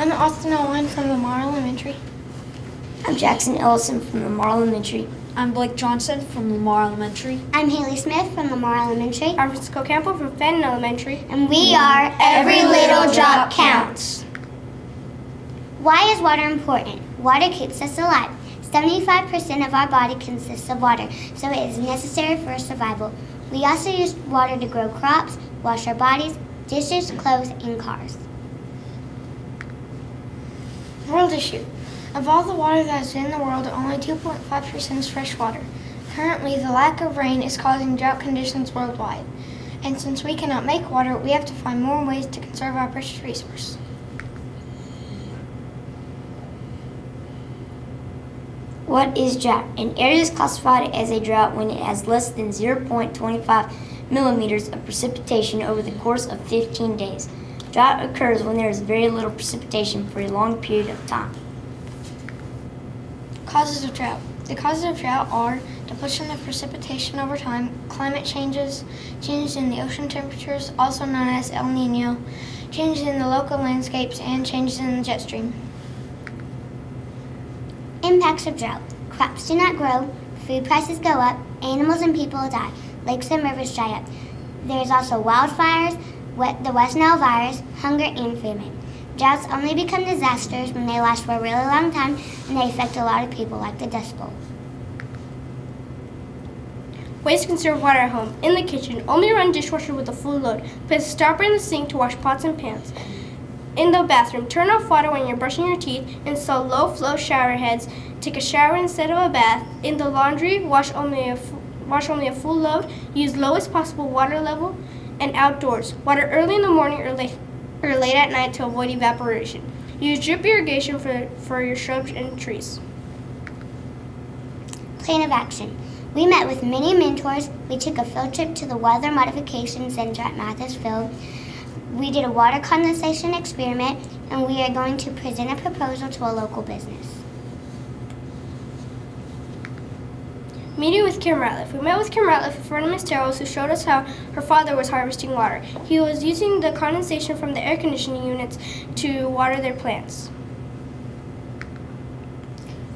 I'm Austin Alwine from Lamar Elementary. I'm Jackson Ellison from Lamar Elementary. I'm Blake Johnson from Lamar Elementary. I'm Hailey Smith from Lamar Elementary. I'm Francisco Campo from Fenton Elementary. And we are Every Little Drop Counts. Why is water important? Water keeps us alive. 75% of our body consists of water, so it is necessary for survival. We also use water to grow crops, wash our bodies, dishes, clothes, and cars. World issue. Of all the water that is in the world, only 2.5% is fresh water. Currently, the lack of rain is causing drought conditions worldwide. And since we cannot make water, we have to find more ways to conserve our precious resource. What is drought? An area is classified as a drought when it has less than 0.25 millimeters of precipitation over the course of 15 days. Drought occurs when there is very little precipitation for a long period of time. Causes of drought. The causes of drought are depletion of precipitation over time, climate changes, changes in the ocean temperatures, also known as El Nino, changes in the local landscapes, and changes in the jet stream. Impacts of drought. Crops do not grow, food prices go up, animals and people die, lakes and rivers dry up. There is also wildfires, the West Nile virus, hunger, and famine. Droughts only become disasters when they last for a really long time and they affect a lot of people, like the Dust Bowl. Ways to conserve water at home. In the kitchen, only run dishwasher with a full load. Place a stopper in the sink to wash pots and pans. In the bathroom, turn off water when you're brushing your teeth. Install low-flow shower heads. Take a shower instead of a bath. In the laundry, wash only a full load. Use lowest possible water level. And outdoors, water early in the morning or late at night to avoid evaporation. Use drip irrigation for your shrubs and trees. Plan of action. We met with many mentors. We took a field trip to the Weather Modification Center at Mathis Field. We did a water condensation experiment, and we are going to present a proposal to a local business. Meeting with Kim Ratliff. We met with Kim Ratliff in front of Ms. Terrells, who showed us how her father was harvesting water. He was using the condensation from the air conditioning units to water their plants.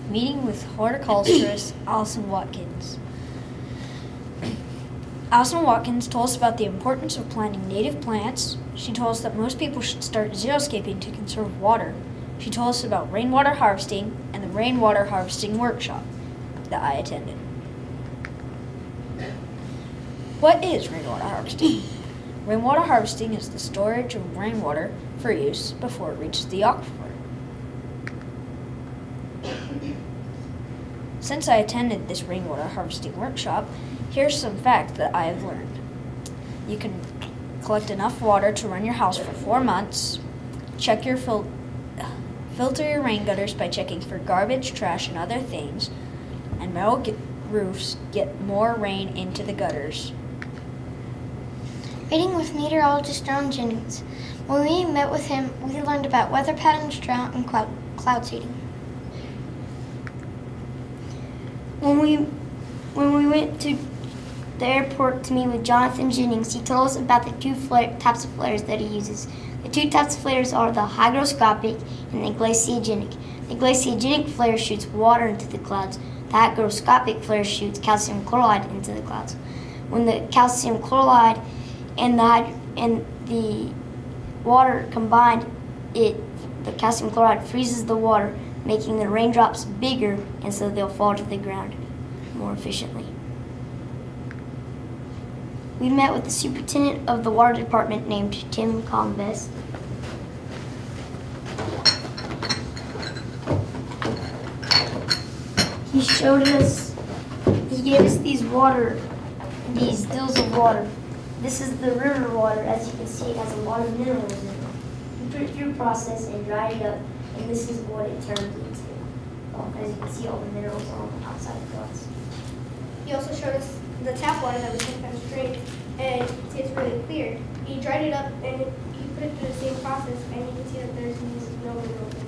Meeting with horticulturist Allison Watkins. Allison Watkins told us about the importance of planting native plants. She told us that most people should start xeriscaping to conserve water. She told us about rainwater harvesting and the rainwater harvesting workshop that I attended. What is rainwater harvesting? Rainwater harvesting is the storage of rainwater for use before it reaches the aquifer. Since I attended this rainwater harvesting workshop, here's some facts that I have learned. You can collect enough water to run your house for 4 months. Check your filter your rain gutters by checking for garbage, trash, and other things. And metal roofs get more rain into the gutters. Meeting with meteorologist John Jennings. When we met with him, we learned about weather patterns, drought, and cloud seeding. When we went to the airport to meet with Jonathan Jennings, he told us about the two types of flares that he uses. The two types of flares are the hygroscopic and the glaciogenic. The glaciogenic flare shoots water into the clouds. The hygroscopic flare shoots calcium chloride into the clouds. When the calcium chloride and the water combined, the calcium chloride freezes the water, making the raindrops bigger, and so they'll fall to the ground more efficiently. We met with the superintendent of the water department named Tim Conves. He gave us these dills of water. This is the river water. As you can see, it has a lot of minerals in it. We put it through a process and dried it up, and this is what it turned into. As you can see, all the minerals on the outside of the glass. He also showed us the tap water that we sometimes drink, and you can see it's really clear. He dried it up and he put it through the same process, and you can see that there's no minerals in it.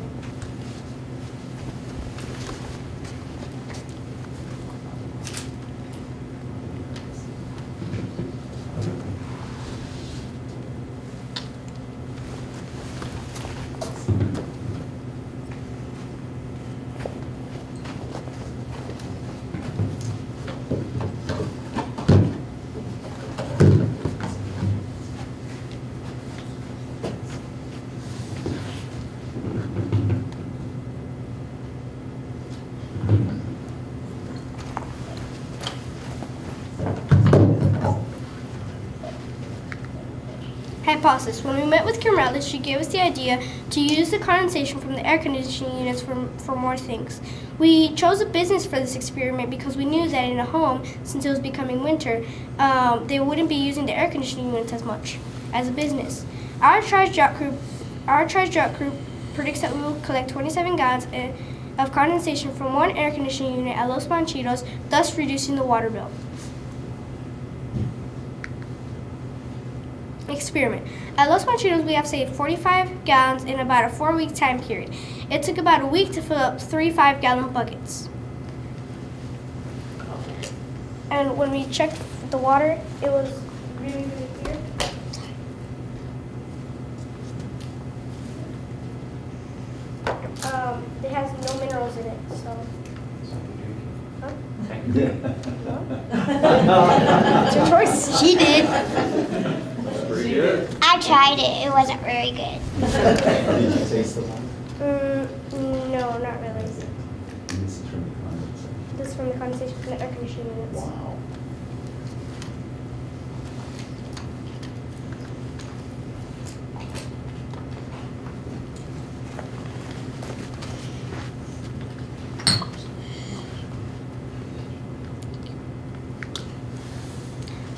Hypothesis. When we met with Kimberly, she gave us the idea to use the condensation from the air conditioning units for more things. We chose a business for this experiment because we knew that in a home, since it was becoming winter, they wouldn't be using the air conditioning units as much as a business. Our TRYS Drought group predicts that we will collect 27 gallons of condensation from one air conditioning unit at Los Panchitos, thus reducing the water bill. Experiment. At Los Panchitos, we have saved 45 gallons in about a 4-week time period. It took about a week to fill up 3 5-gallon buckets. And when we checked the water, it was really, really clear. It has no minerals in it, so. Huh? No? It's your choice. She did. Pretty good. I tried it. It wasn't very good. Did you taste the one? No, not really. This is from the condensation. This is from the condensation from the air conditioning units. Wow.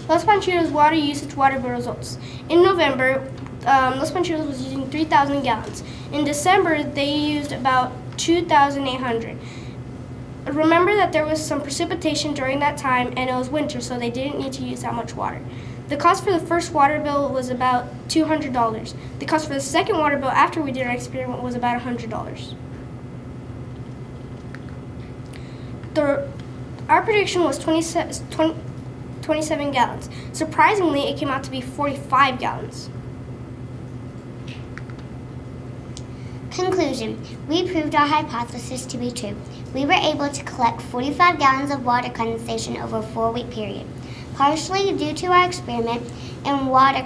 Los Panchitos water usage water bill results. In November, Los Panchitos was using 3,000 gallons. In December, they used about 2,800. Remember that there was some precipitation during that time and it was winter, so they didn't need to use that much water. The cost for the first water bill was about $200. The cost for the second water bill after we did our experiment was about $100. Our prediction was 27 gallons. Surprisingly, it came out to be 45 gallons. Conclusion. We proved our hypothesis to be true. We were able to collect 45 gallons of water condensation over a 4-week period. Partially due to our experiment and water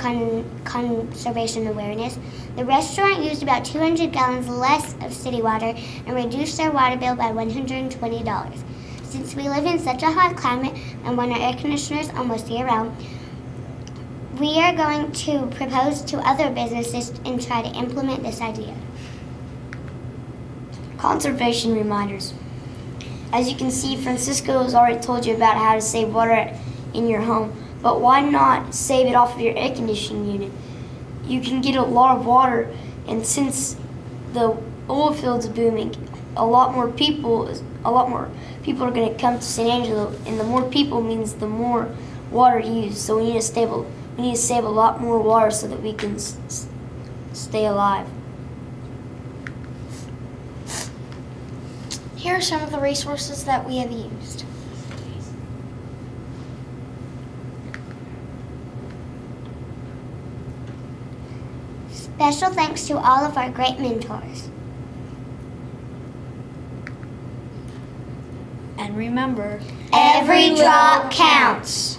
conservation awareness, the restaurant used about 200 gallons less of city water and reduced their water bill by $120. Since we live in such a hot climate and want our air conditioners almost year-round, we are going to propose to other businesses and try to implement this idea. Conservation reminders. As you can see, Francisco has already told you about how to save water in your home, but why not save it off of your air conditioning unit? You can get a lot of water, and since the oil fields are booming, a lot more people are going to come to San Angelo, and the more people means the more water used. So we need to save a lot more water so that we can stay alive. Here are some of the resources that we have used. Special thanks to all of our great mentors. And remember, Every drop counts.